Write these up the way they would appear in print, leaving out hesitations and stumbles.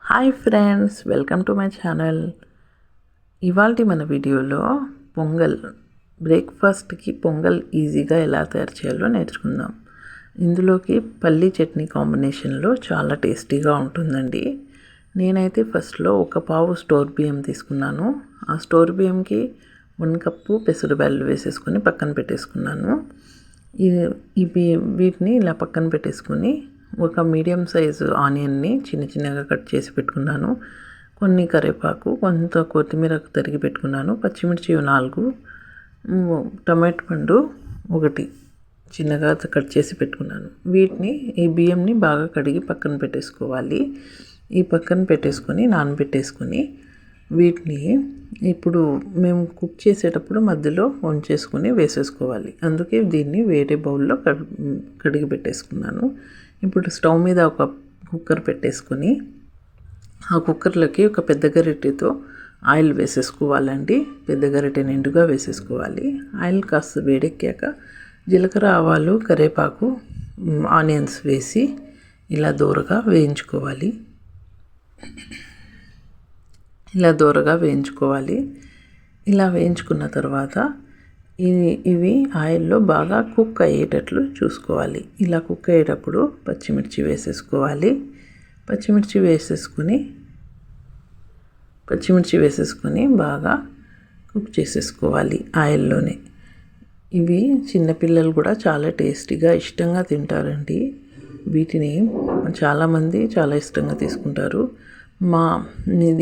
Hi friends, welcome to my channel. ఇవాల్టి మన వీడియోలో పొంగల్ బ్రేక్ఫాస్ట్కి పొంగల్ ఈజీగా ఎలా తయారు చేయాలో నేర్చుకుందాం. ఇందులోకి పల్లీ చట్నీ కాంబినేషన్లో చాలా టేస్టీగా ఉంటుందండి. నేనైతే ఫస్ట్లో 1 పావు స్టోర్ బియ్యం తీసుకున్నాను. ఆ స్టోర్ బియ్యంకి 1 కప్పు పెసరబ్యాళ్ళు వేసేసుకొని పక్కన పెట్టేసుకున్నాను. వీటిని ఇలా పక్కన పెట్టేసుకొని ఒక మీడియం సైజు ఆనియన్ని చిన్నగా కట్ చేసి పెట్టుకున్నాను. కొన్ని కరివేపాకు, కొంత కొత్తిమీర తరిగి పెట్టుకున్నాను. పచ్చిమిర్చి 4, టమాటో పండు 1 చిన్నగా కట్ చేసి పెట్టుకున్నాను. వీటిని ఈ బియ్యంని బాగా కడిగి పక్కన పెట్టేసుకోవాలి. ఈ పక్కన పెట్టేసుకొని నానబెట్టేసుకొని వీటిని ఇప్పుడు మేము కుక్ చేసేటప్పుడు మధ్యలో వంచేసుకొని వేసేసుకోవాలి. అందుకే దీన్ని వేరే బౌల్లో కడిగి పెట్టేసుకున్నాను. ఇప్పుడు స్టవ్ మీద ఒక కుక్కర్ పెట్టేసుకొని ఆ కుక్కర్లోకి ఒక పెద్ద గరిటెతో ఆయిల్ వేసేసుకోవాలండి. పెద్ద గరిటె నిండుగా వేసేసుకోవాలి. ఆయిల్ కాస్త వేడెక్కాక జీలకర్ర, ఆవాలు, కరివేపాకు, ఆనియన్స్ వేసి ఇలా దోరగా వేయించుకోవాలి. ఇలా వేయించుకున్న తర్వాత ఇవి ఆయిల్లో బాగా కుక్ అయ్యేటట్లు చూసుకోవాలి. ఇలా కుక్ అయ్యేటప్పుడు పచ్చిమిర్చి వేసేసుకొని బాగా కుక్ చేసేసుకోవాలి ఆయిల్లోనే. ఇవి చిన్నపిల్లలు కూడా చాలా టేస్టీగా ఇష్టంగా తింటారండి. వీటిని చాలామంది చాలా ఇష్టంగా తీసుకుంటారు.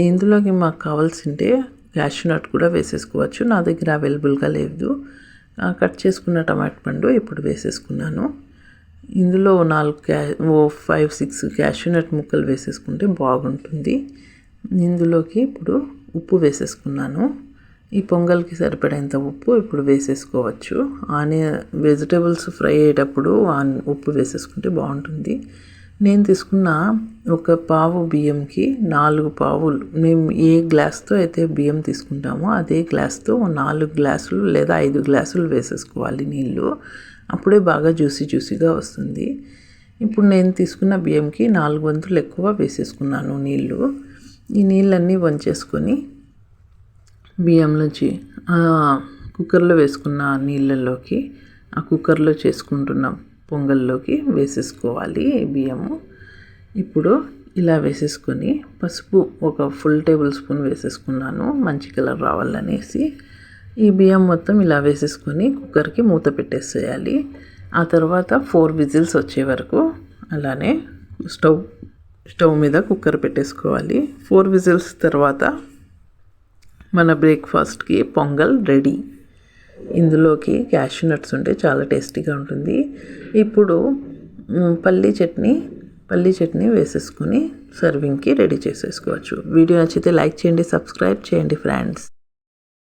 ఇందులోకి మాకు కావాల్సింటే క్యాష్యూ నట్ కూడా వేసేసుకోవచ్చు. నా దగ్గర అవైలబుల్గా లేదు. కట్ చేసుకున్న టమాటో పండు ఇప్పుడు వేసేసుకున్నాను. ఇందులో 5-6 క్యాష్యూ నట్ ముక్కలు వేసేసుకుంటే బాగుంటుంది. ఇందులోకి ఇప్పుడు ఉప్పు వేసేసుకున్నాను. ఈ పొంగల్కి సరిపడేంత ఉప్పు ఇప్పుడు వేసేసుకోవచ్చు. వెజిటేబుల్స్ ఫ్రై అయ్యేటప్పుడు ఉప్పు వేసేసుకుంటే బాగుంటుంది. నేను తీసుకున్న 1 పావు బియ్యంకి 4 పావులు, మేము ఏ గ్లాస్తో అయితే బియ్యం తీసుకుంటామో అదే గ్లాస్తో 4 గ్లాసులు లేదా 5 గ్లాసులు వేసేసుకోవాలి నీళ్ళు. అప్పుడే బాగా జ్యూసీగా వస్తుంది. ఇప్పుడు నేను తీసుకున్న బియ్యంకి 4 వంతులు ఎక్కువ వేసేసుకున్నాను నీళ్ళు. ఈ నీళ్ళన్నీ వంచేసుకొని బియ్యంలోంచి కుక్కర్లో వేసుకున్న నీళ్ళల్లోకి ఆ కుక్కర్లో చేసుకుంటున్నాం పొంగల్లోకి వేసేసుకోవాలి బియ్యము. ఇప్పుడు ఇలా వేసేసుకొని పసుపు 1 ఫుల్ టేబుల్ స్పూన్ వేసేసుకున్నాను, మంచి కలర్ రావాలనేసి. ఈ బియ్యం మొత్తం ఇలా వేసేసుకొని కుక్కర్కి మూత పెట్టేసేయాలి. ఆ తర్వాత 4 విజిల్స్ వచ్చే వరకు అలానే స్టవ్ మీద కుక్కర్ పెట్టేసుకోవాలి. 4 విజిల్స్ తర్వాత మన బ్రేక్ఫాస్ట్కి పొంగల్ రెడీ. ఇందులోకి క్యాష్యూ నట్స్ ఉంటే చాలా టేస్టీగా ఉంటుంది. ఇప్పుడు పల్లీ చట్నీ వేసేసుకొని సర్వింగ్కి రెడీ చేసేసుకోవచ్చు. వీడియో నచ్చితే లైక్ చేయండి, సబ్స్క్రైబ్ చేయండి ఫ్రెండ్స్.